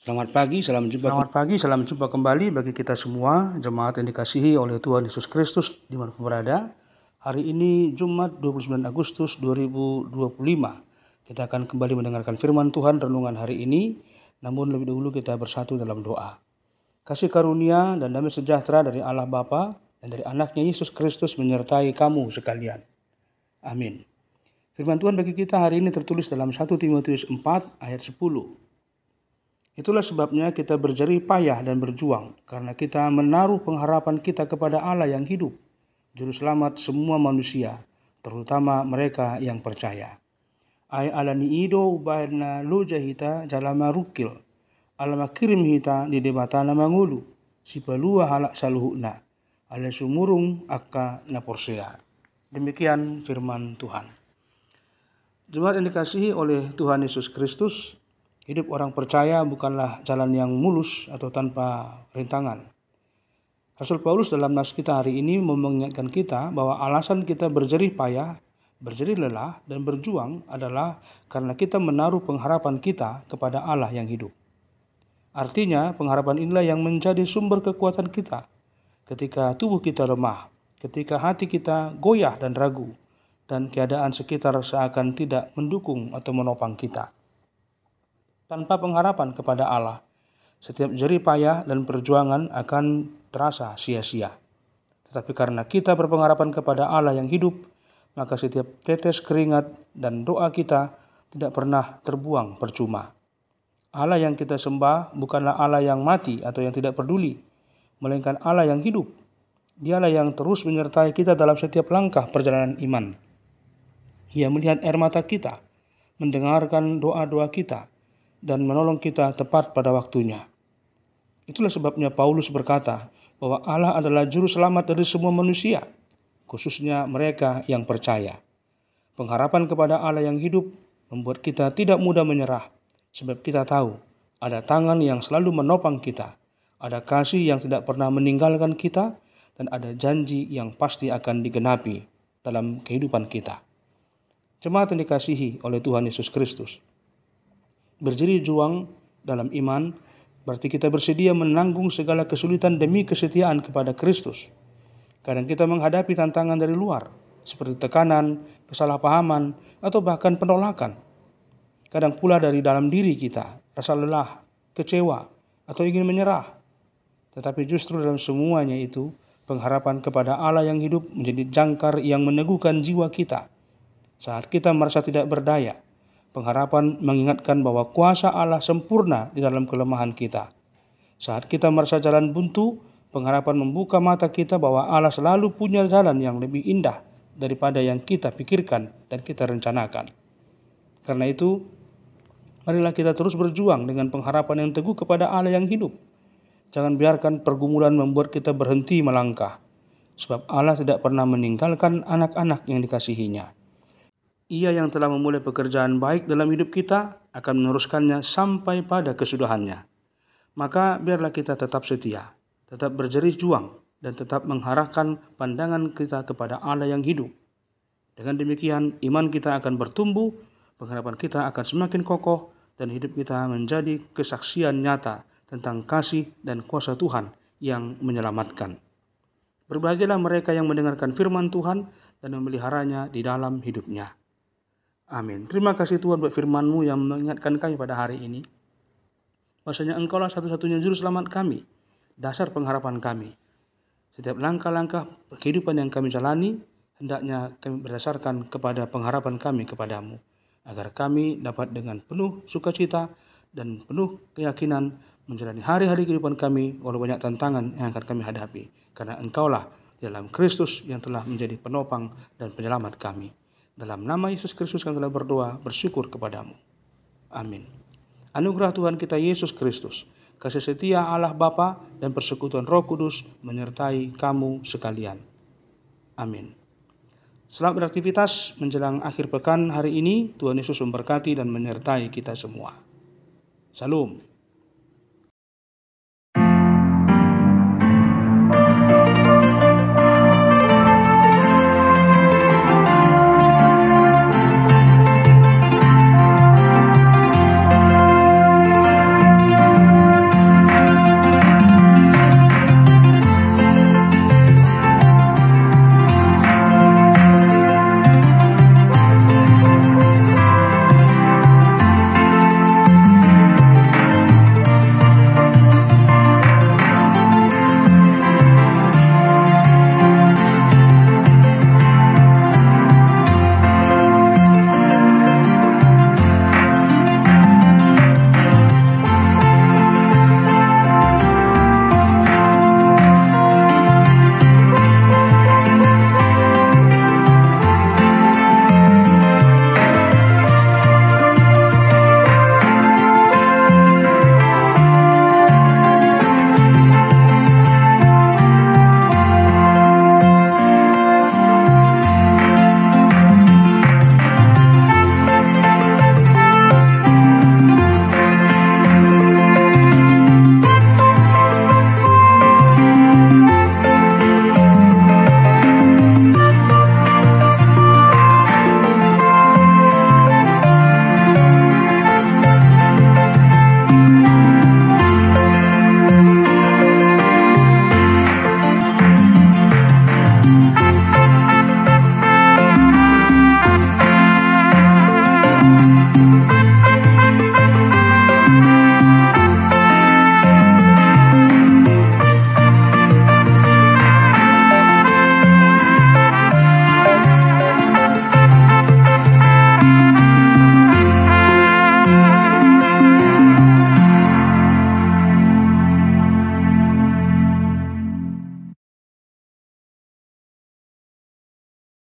Selamat pagi, salam jumpa kembali bagi kita semua, jemaat yang dikasihi oleh Tuhan Yesus Kristus dimanapun berada. Hari ini Jumat 29 Agustus 2025. Kita akan kembali mendengarkan firman Tuhan renungan hari ini, namun lebih dahulu kita bersatu dalam doa. Kasih karunia dan damai sejahtera dari Allah Bapa dan dari anaknya Yesus Kristus menyertai kamu sekalian. Amin. Firman Tuhan bagi kita hari ini tertulis dalam 1 Timotius 4 ayat 10. Itulah sebabnya kita berjerih payah dan berjuang, karena kita menaruh pengharapan kita kepada Allah yang hidup, Juru Selamat semua manusia, terutama mereka yang percaya. Ai alani ido ubaina loja hita jalama rukil, alama kirim hita di debatana mangulu, sipalua halak saluhuna, ala sumurung akka naporsea. Demikian firman Tuhan. Jemaat yang dikasihi oleh Tuhan Yesus Kristus, hidup orang percaya bukanlah jalan yang mulus atau tanpa rintangan. Rasul Paulus dalam nas kita hari ini mengingatkan kita bahwa alasan kita berjerih payah, berjerih lelah, dan berjuang adalah karena kita menaruh pengharapan kita kepada Allah yang hidup. Artinya, pengharapan inilah yang menjadi sumber kekuatan kita ketika tubuh kita lemah, ketika hati kita goyah dan ragu, dan keadaan sekitar seakan tidak mendukung atau menopang kita. Tanpa pengharapan kepada Allah, setiap jerih payah dan perjuangan akan terasa sia-sia. Tetapi karena kita berpengharapan kepada Allah yang hidup, maka setiap tetes keringat dan doa kita tidak pernah terbuang percuma. Allah yang kita sembah bukanlah Allah yang mati atau yang tidak peduli, melainkan Allah yang hidup. Dialah yang terus menyertai kita dalam setiap langkah perjalanan iman. Ia melihat air mata kita, mendengarkan doa-doa kita, dan menolong kita tepat pada waktunya. Itulah sebabnya Paulus berkata bahwa Allah adalah juru selamat dari semua manusia, khususnya mereka yang percaya. Pengharapan kepada Allah yang hidup membuat kita tidak mudah menyerah, sebab kita tahu ada tangan yang selalu menopang kita, ada kasih yang tidak pernah meninggalkan kita, dan ada janji yang pasti akan digenapi dalam kehidupan kita. Jemaat yang dikasihi oleh Tuhan Yesus Kristus, berjerih juang dalam iman berarti kita bersedia menanggung segala kesulitan demi kesetiaan kepada Kristus. Kadang kita menghadapi tantangan dari luar, seperti tekanan, kesalahpahaman, atau bahkan penolakan. Kadang pula dari dalam diri kita, rasa lelah, kecewa, atau ingin menyerah. Tetapi justru dalam semuanya itu, pengharapan kepada Allah yang hidup menjadi jangkar yang meneguhkan jiwa kita. Saat kita merasa tidak berdaya, pengharapan mengingatkan bahwa kuasa Allah sempurna di dalam kelemahan kita. Saat kita merasa jalan buntu, pengharapan membuka mata kita bahwa Allah selalu punya jalan yang lebih indah daripada yang kita pikirkan dan kita rencanakan. Karena itu, marilah kita terus berjuang dengan pengharapan yang teguh kepada Allah yang hidup. Jangan biarkan pergumulan membuat kita berhenti melangkah, sebab Allah tidak pernah meninggalkan anak-anak yang dikasihinya. Ia yang telah memulai pekerjaan baik dalam hidup kita akan meneruskannya sampai pada kesudahannya. Maka biarlah kita tetap setia, tetap berjerih juang, dan tetap mengarahkan pandangan kita kepada Allah yang hidup. Dengan demikian, iman kita akan bertumbuh, pengharapan kita akan semakin kokoh, dan hidup kita menjadi kesaksian nyata tentang kasih dan kuasa Tuhan yang menyelamatkan. Berbahagialah mereka yang mendengarkan firman Tuhan dan memeliharanya di dalam hidupnya. Amin. Terima kasih Tuhan buat firman-Mu yang mengingatkan kami pada hari ini. Bahwasanya Engkaulah satu-satunya juru selamat kami, dasar pengharapan kami. Setiap langkah-langkah kehidupan yang kami jalani, hendaknya kami berdasarkan kepada pengharapan kami kepadamu, agar kami dapat dengan penuh sukacita dan penuh keyakinan menjalani hari-hari kehidupan kami walau banyak tantangan yang akan kami hadapi. Karena Engkaulah dalam Kristus yang telah menjadi penopang dan penyelamat kami. Dalam nama Yesus Kristus kami telah berdoa, bersyukur kepadamu. Amin. Anugerah Tuhan kita Yesus Kristus, kasih setia Allah Bapa dan persekutuan Roh Kudus menyertai kamu sekalian. Amin. Selamat beraktivitas menjelang akhir pekan hari ini. Tuhan Yesus memberkati dan menyertai kita semua. Salam.